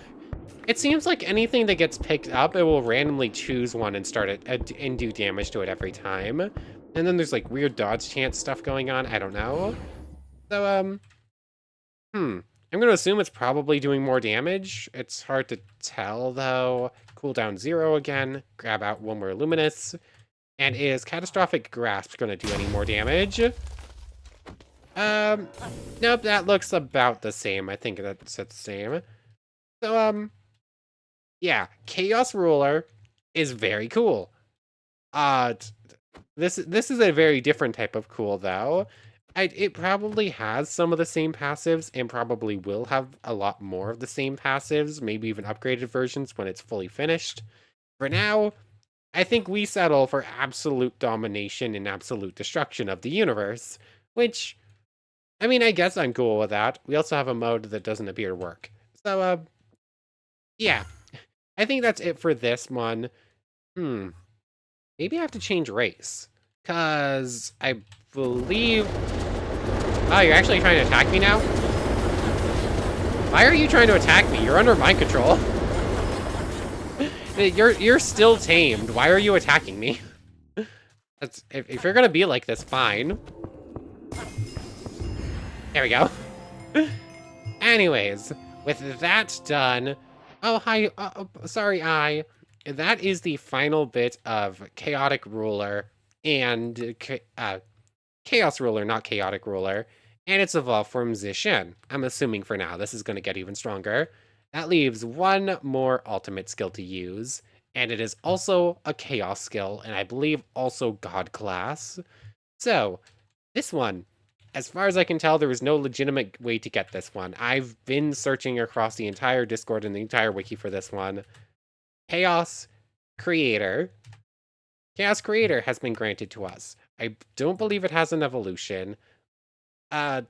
It seems like anything that gets picked up, it will randomly choose one and start it and do damage to it every time. And then there's like weird dodge chance stuff going on. I don't know. So, I'm gonna assume it's probably doing more damage. It's hard to tell though. Cooldown 0 again. Grab out one more Luminous. And is Catastrophic Grasp gonna do any more damage? Nope, that looks about the same. I think that's the same. So, yeah, Chaos Ruler is very cool. This is a very different type of cool, though. It probably has some of the same passives and probably will have a lot more of the same passives, maybe even upgraded versions when it's fully finished. For now, I think we settle for absolute domination and absolute destruction of the universe, which, I mean, I guess I'm cool with that. We also have a mode that doesn't appear to work. So, yeah, I think that's it for this one. Maybe I have to change race. Because I believe... Oh, you're actually trying to attack me now? Why are you trying to attack me? You're under mind control. You're still tamed. Why are you attacking me? That's if you're gonna be like this, fine. There we go. Anyways, with that done... Oh, hi. Sorry, that is the final bit of Chaotic Ruler and Chaos Ruler, not Chaotic Ruler. And it's evolved from Zishin. I'm assuming for now. This is going to get even stronger. That leaves one more ultimate skill to use. And it is also a Chaos skill, and I believe also God class. So, this one, as far as I can tell, there was no legitimate way to get this one. I've been searching across the entire Discord and the entire wiki for this one. Chaos Creator. Chaos Creator has been granted to us. I don't believe it has an evolution. I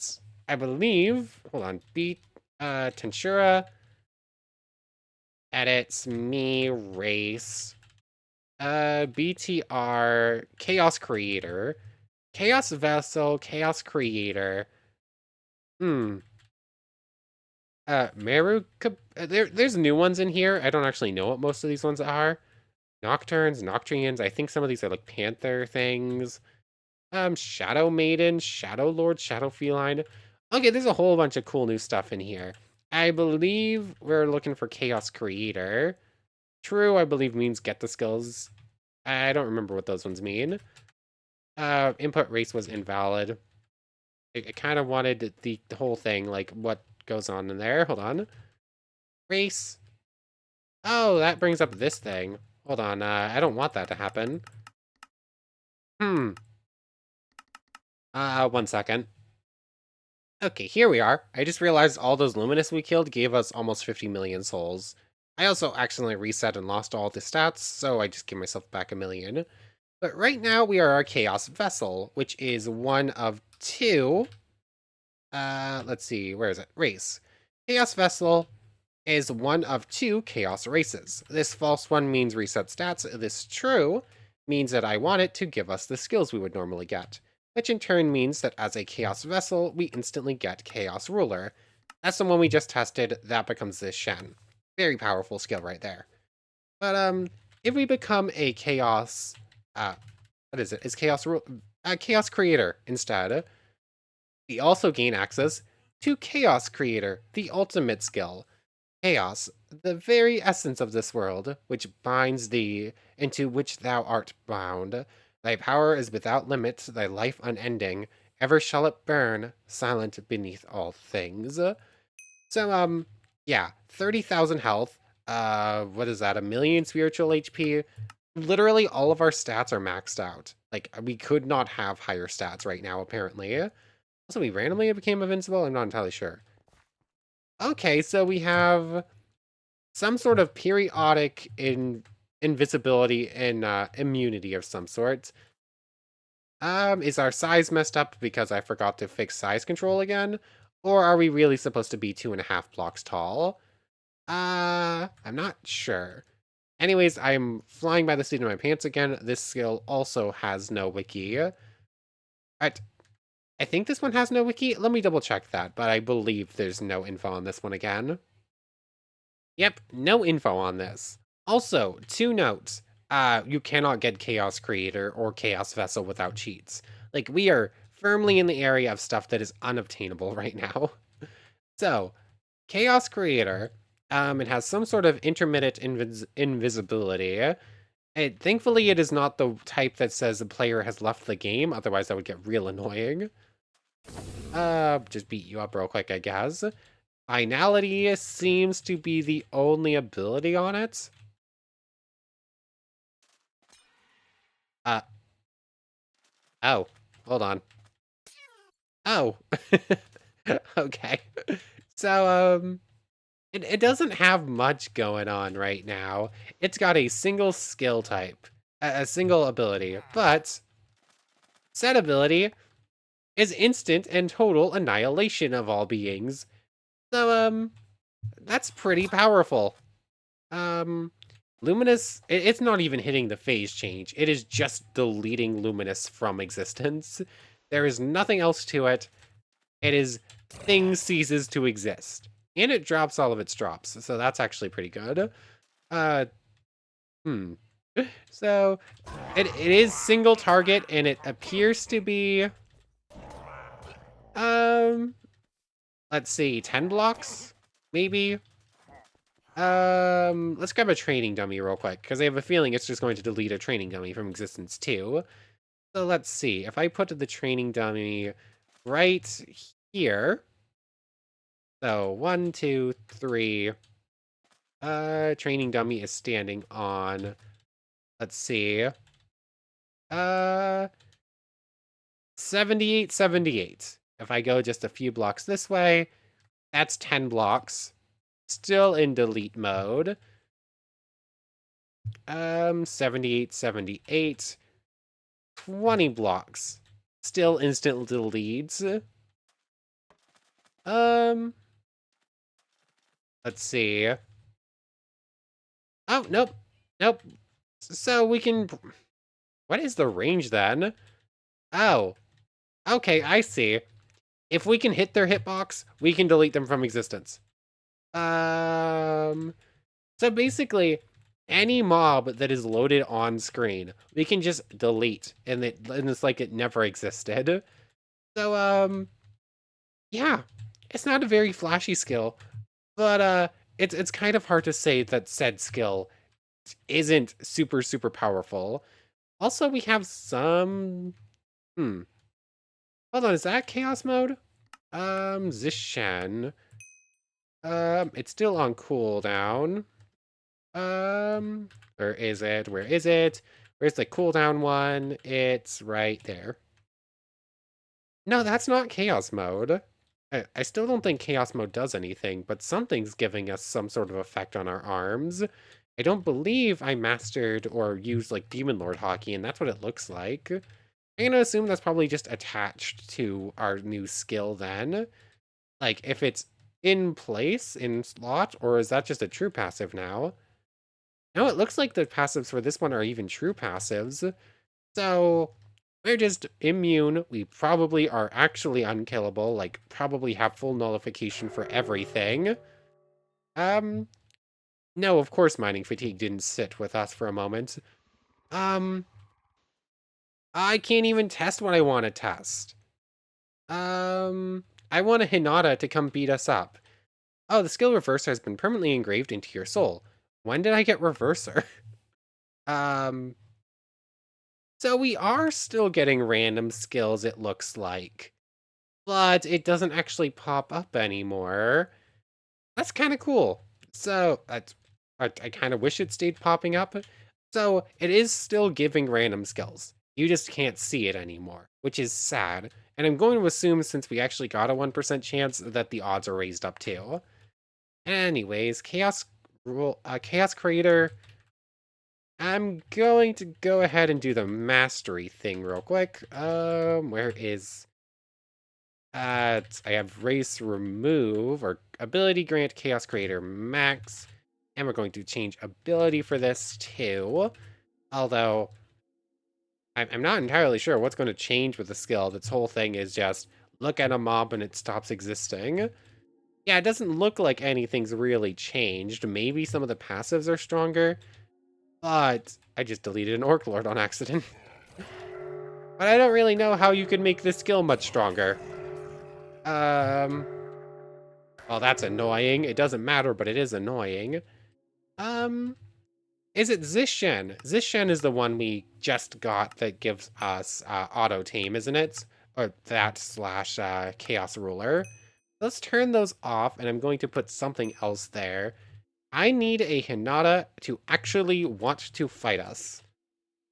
believe... Hold on. Tensura. Edits. Me. Race. BTR. Chaos Creator. Chaos Vessel. Chaos Creator. Meru... There's new ones in here. I don't actually know what most of these ones are. Nocturnes, Noctrians. I think some of these are like Panther things. Shadow Maiden, Shadow Lord, Shadow Feline. Okay, there's a whole bunch of cool new stuff in here. I believe we're looking for Chaos Creator. True, I believe means get the skills. I don't remember what those ones mean. Input race was invalid. I kind of wanted the whole thing, like what goes on in there. Hold on. Race. Oh, that brings up this thing. Hold on, I don't want that to happen. 1 second. Okay, here we are. I just realized all those Luminous we killed gave us almost 50 million souls. I also accidentally reset and lost all the stats, so I just gave myself back 1 million. But right now we are our Chaos Vessel, which is one of 2. Let's see, where is it? Race. Chaos Vessel is one of 2 Chaos races. This false one means reset stats. This true means that I want it to give us the skills we would normally get, which in turn means that as a Chaos Vessel, we instantly get Chaos Ruler. That's the one we just tested. That becomes this Shen. Very powerful skill right there. But if we become a Chaos, what is it? Is Chaos Chaos Creator instead? We also gain access to Chaos Creator, the ultimate skill. Chaos, the very essence of this world, which binds thee, into which thou art bound. Thy power is without limit, thy life unending. Ever shall it burn, silent beneath all things. So, yeah, 30,000 health. What is that? A million spiritual HP. Literally all of our stats are maxed out. Like, we could not have higher stats right now, apparently. Also, we randomly became invincible? I'm not entirely sure. Okay, so we have some sort of periodic invisibility and immunity of some sort. Is our size messed up because I forgot to fix size control again? Or are we really supposed to be 2.5 blocks tall? I'm not sure. Anyways, I'm flying by the seat of my pants again. This skill also has no wiki. I think this one has no wiki. Let me double check that, but I believe there's no info on this one again. Yep, no info on this. Also, 2 notes. You cannot get Chaos Creator or Chaos Vessel without cheats. Like, we are firmly in the area of stuff that is unobtainable right now. So, Chaos Creator, it has some sort of intermittent invisibility. Thankfully, it is not the type that says the player has left the game, otherwise that would get real annoying. Just beat you up real quick, I guess. Finality seems to be the only ability on it. Uh, oh, hold on. Oh, okay. So, it doesn't have much going on right now. It's got a single skill type, a single ability, but said ability is instant and total annihilation of all beings. So, that's pretty powerful. Um, Luminous, it's not even hitting the phase change. It is just deleting Luminous from existence. There is nothing else to it. It is thing ceases to exist. And it drops all of its drops, so that's actually pretty good. Uh, hmm. So, it is single target, and it appears to be, um, let's see, 10 blocks? Maybe? Let's grab a training dummy real quick, because I have a feeling it's just going to delete a training dummy from existence too. So let's see, if I put the training dummy right here. So 1, 2, 3. Training dummy is standing on, let's see, 78, 78. If I go just a few blocks this way, that's 10 blocks. Still in delete mode. 78, 78. 20 blocks. Still instant deletes. Um, let's see. Oh, nope. Nope. So we can... What is the range then? Oh. Okay, I see. If we can hit their hitbox, we can delete them from existence. So basically, any mob that is loaded on screen, we can just delete, and it's like it never existed. So, yeah, it's not a very flashy skill, but it's kind of hard to say that said skill isn't super powerful. Also, we have some. Hold on, is that chaos mode? Zishan. It's still on cooldown. Where is it? Where is it? Where's the cooldown one? It's right there. No, that's not chaos mode. I still don't think chaos mode does anything, but something's giving us some sort of effect on our arms. I don't believe I mastered or used like Demon Lord Hockey, and that's what it looks like. I'm gonna assume that's probably just attached to our new skill then. Like, if it's in place, in slot, or is that just a true passive now? No, it looks like the passives for this one are even true passives. So, we're just immune. We probably are actually unkillable, like, probably have full nullification for everything. Um, no, of course mining fatigue didn't sit with us for a moment. Um, I can't even test what I want to test. I want a Hinata to come beat us up. Oh, the skill Reverser has been permanently engraved into your soul. When did I get Reverser? Um, So we are still getting random skills, it looks like. But it doesn't actually pop up anymore. That's kind of cool. So I kind of wish it stayed popping up. So it is still giving random skills. You just can't see it anymore, which is sad. And I'm going to assume since we actually got a 1% chance that the odds are raised up too. Anyways, Chaos Creator. I'm going to go ahead and do the mastery thing real quick. Where is... I have race remove, or ability grant Chaos Creator max. And we're going to change ability for this too. Although, I'm not entirely sure what's going to change with the skill. This whole thing is just look at a mob and it stops existing. Yeah, it doesn't look like anything's really changed. Maybe some of the passives are stronger. But I just deleted an Orc Lord on accident. But I don't really know how you could make this skill much stronger. Well, that's annoying. It doesn't matter, but it is annoying. Is it Zishen? Zishen is the one we just got that gives us auto tame, isn't it? Or that slash chaos ruler. Let's turn those off, and I'm going to put something else there. I need a Hinata to actually want to fight us.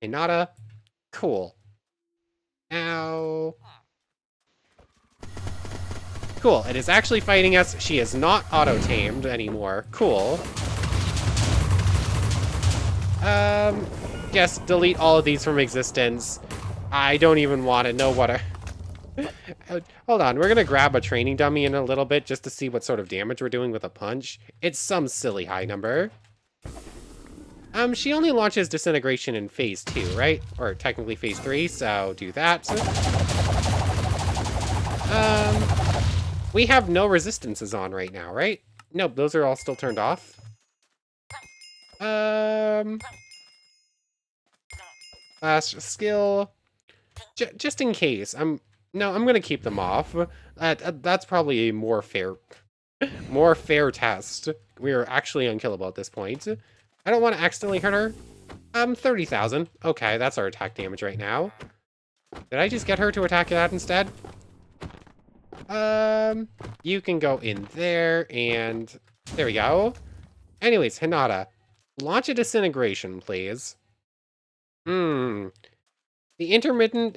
Hinata, cool. Now... Cool, it is actually fighting us. She is not auto-tamed anymore. Cool. Yes, delete all of these from existence. I don't even want to know what I... Hold on, we're gonna grab a training dummy in a little bit just to see what sort of damage we're doing with a punch. It's some silly high number. She only launches Disintegration in phase 2, right? Or technically phase 3, so do that. We have no resistances on right now, right? Nope, those are all still turned off. Last skill. Just in case. No, I'm gonna keep them off. That's probably a more fair test. We are actually unkillable at this point. I don't want to accidentally hurt her. 30,000. Okay, that's our attack damage right now. Did I just get her to attack that instead? You can go in there, and there we go. Anyways, Hinata, launch a Disintegration, please. The intermittent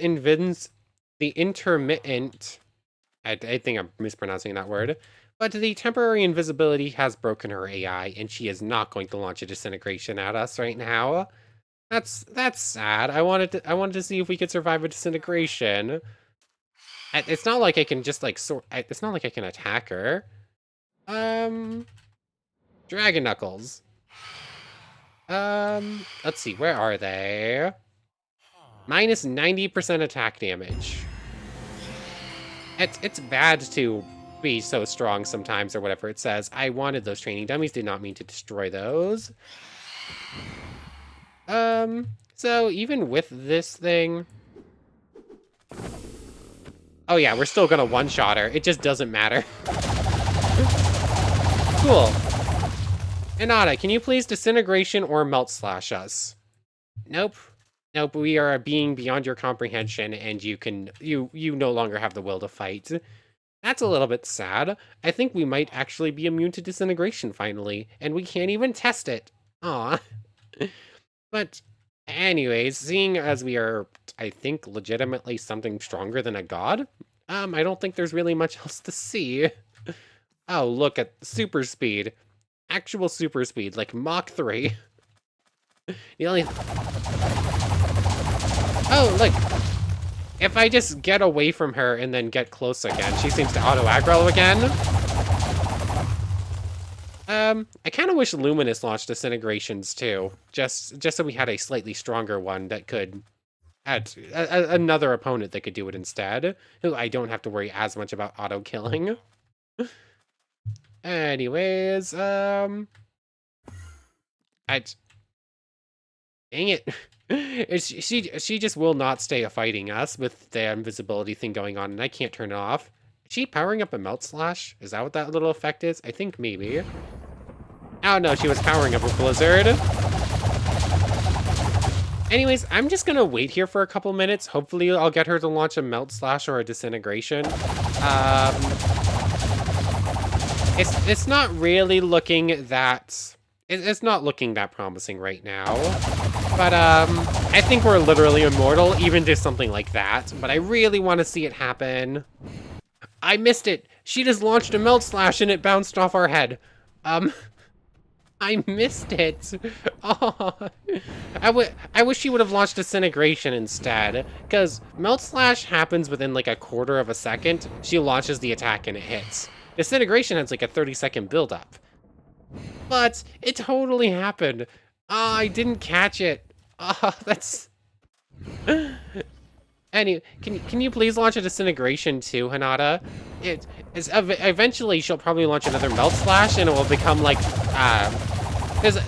I think I'm mispronouncing that word, but the temporary invisibility has broken her AI, and she is not going to launch a Disintegration at us right now. That's sad. I wanted to see if we could survive a Disintegration. It's not like I can just like it's not like I can attack her. Dragon Knuckles. Let's see, where are they? Minus 90% attack damage. It's bad to be so strong sometimes, or whatever it says. I wanted those training dummies, did not mean to destroy those. So even with this thing... Oh yeah, we're still gonna one-shot her. It just doesn't matter. Cool. Hinata, can you please Disintegration or Melt Slash us? Nope. Nope, we are a being beyond your comprehension, and you no longer have the will to fight. That's a little bit sad. I think we might actually be immune to Disintegration finally, and we can't even test it. Aw. But anyways, seeing as we are, I think, legitimately something stronger than a god, I don't think there's really much else to see. Oh, look at super speed. Actual super speed, like Mach 3. The only... Oh, look. If I just get away from her and then get close again, she seems to auto-aggro again. I kind of wish Luminous launched Disintegrations too, just so we had a slightly stronger one that could add another opponent that could do it instead, who I don't have to worry as much about auto-killing. Anyways, dang it. She just will not stay fighting us with the invisibility thing going on, and I can't turn it off. Is she powering up a Melt Slash? Is that what that little effect is? I think maybe. Oh no, she was powering up a Blizzard. Anyways, I'm just gonna wait here for a couple minutes. Hopefully I'll get her to launch a Melt Slash or a Disintegration. It's not really looking that... It's not looking that promising right now. But, I think we're literally immortal, even to something like that. But I really want to see it happen. I missed it! She just launched a Melt Slash and it bounced off our head. I missed it. Oh, I wish she would have launched Disintegration instead, because Melt Slash happens within like a quarter of a second. She launches the attack and it hits. Disintegration has like a 30-second build-up. But it totally happened. Ah, I didn't catch it. Ah, that's... Anyway, can you please launch a Disintegration too, Hinata? Eventually she'll probably launch another Melt Slash and it will become like,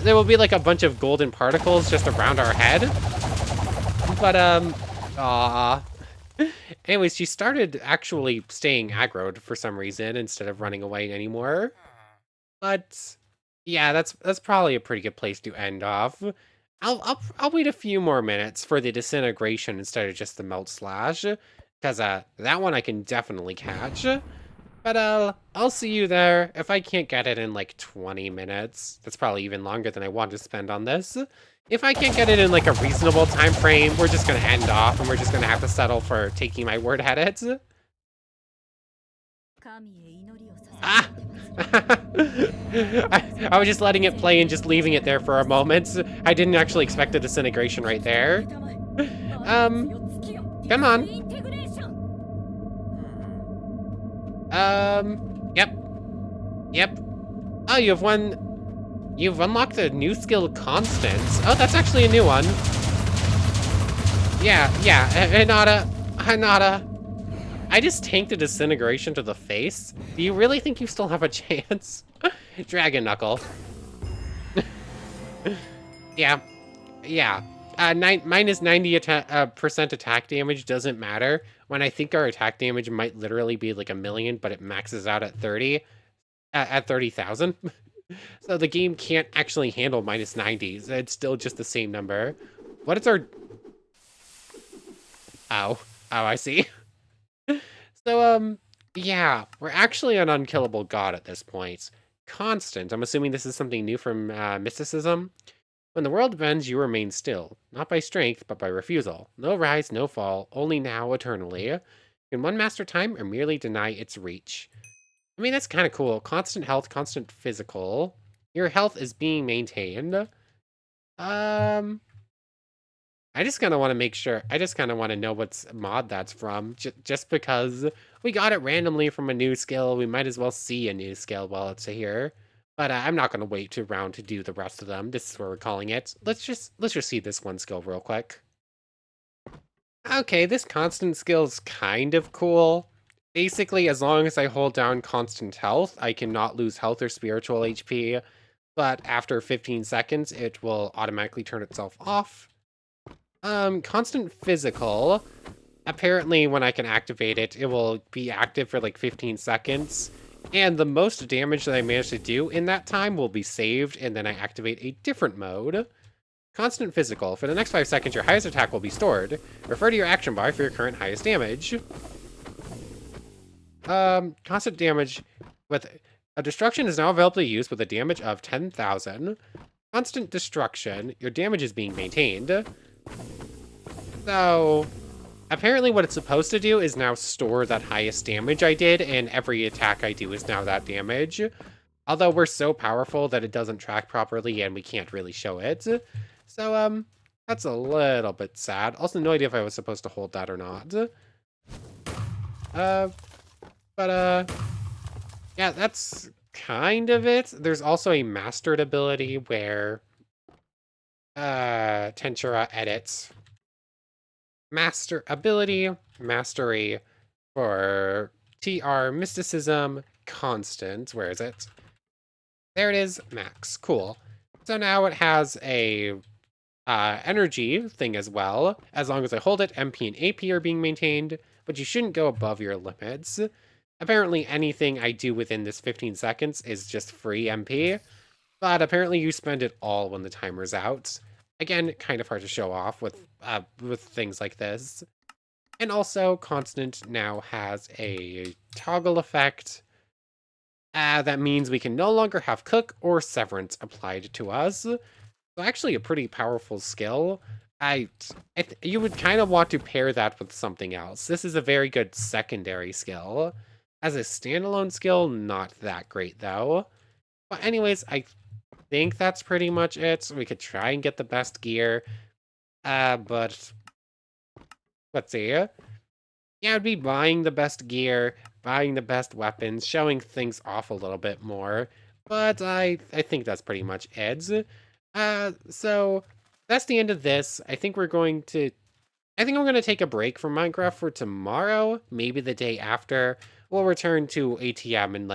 there will be like a bunch of golden particles just around our head. But, aww. Anyways, she started actually staying aggroed for some reason instead of running away anymore. But, yeah, that's probably a pretty good place to end off. I'll wait a few more minutes for the Disintegration instead of just the Melt Slash, because that one I can definitely catch. But I'll see you there. If I can't get it in like 20 minutes, that's probably even longer than I want to spend on this. If I can't get it in like a reasonable time frame, we're just gonna end off and we're just gonna have to settle for taking my word at it. Ah! I was just letting it play and just leaving it there for a moment. I didn't actually expect a Disintegration right there. Come on. Yep. Oh, you've unlocked a new skill, Constant. Oh, that's actually a new one. Yeah, Hinata. I just tanked a Disintegration to the face. Do you really think you still have a chance? Dragon Knuckle. Yeah. Minus 90% attack damage doesn't matter when I think our attack damage might literally be like 1,000,000, but it maxes out at 30. At 30,000. So the game can't actually handle minus 90s. It's still just the same number. What is our... Oh, I see. So, yeah, we're actually an unkillable god at this point. Constant. I'm assuming this is something new from Mysticism. When the world bends, you remain still. Not by strength, but by refusal. No rise, no fall. Only now, eternally. Can one master time or merely deny its reach? I mean, that's kind of cool. Constant health, constant physical. Your health is being maintained. I just kind of want to make sure. I just kind of want to know what mod that's from. Just because we got it randomly from a new skill, we might as well see a new skill while it's here. But I'm not going to wait too round to do the rest of them. This is what we're calling it. Let's just see this one skill real quick. Okay, this constant skill is kind of cool. Basically, as long as I hold down constant health, I cannot lose health or spiritual HP. But after 15 seconds, it will automatically turn itself off. Constant physical. Apparently, when I can activate it, it will be active for like 15 seconds. And the most damage that I manage to do in that time will be saved, and then I activate a different mode. Constant physical. For the next 5 seconds, your highest attack will be stored. Refer to your action bar for your current highest damage. Constant damage with a destruction is now available to use with a damage of 10,000. Constant destruction. Your damage is being maintained. So, apparently what it's supposed to do is now store that highest damage I did, and every attack I do is now that damage. Although we're so powerful that it doesn't track properly and we can't really show it. So, that's a little bit sad. Also, no idea if I was supposed to hold that or not. Yeah, that's kind of it. There's also a mastered ability where Tensura edits master ability, mastery for TR Mysticism constant. Where is it? There it is, max. Cool. So now it has a energy thing as well. As long as I hold it, MP and AP are being maintained, but you shouldn't go above your limits. Apparently anything I do within this 15 seconds is just free MP, but apparently you spend it all when the timer's out. Again, kind of hard to show off with things like this. And also, Constant now has a toggle effect. That means we can no longer have Cook or Severance applied to us. So actually a pretty powerful skill. I, you would kind of want to pair that with something else. This is a very good secondary skill. As a standalone skill, not that great though. But anyways, I think that's pretty much it. We could try and get the best gear. But let's see. Yeah, I'd be buying the best gear, buying the best weapons, showing things off a little bit more. But I think that's pretty much it. So that's the end of this. I think I'm going to take a break from Minecraft for tomorrow, maybe the day after. We'll return to ATM and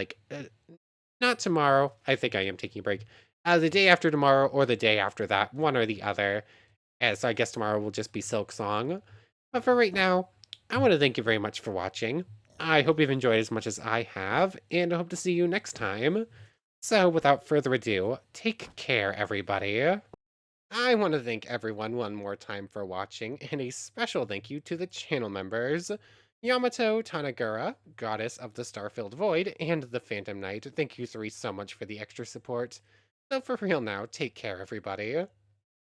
not tomorrow. I think I am taking a break. The day after tomorrow or the day after that, one or the other. So I guess tomorrow will just be Silk Song. But for right now, I want to thank you very much for watching. I hope you've enjoyed as much as I have, and I hope to see you next time. So without further ado, take care, everybody. I want to thank everyone one more time for watching, and a special thank you to the channel members. Yamato Tanagura, Goddess of the Starfilled Void, and the Phantom Knight. Thank you three so much for the extra support. So for real now, take care, everybody.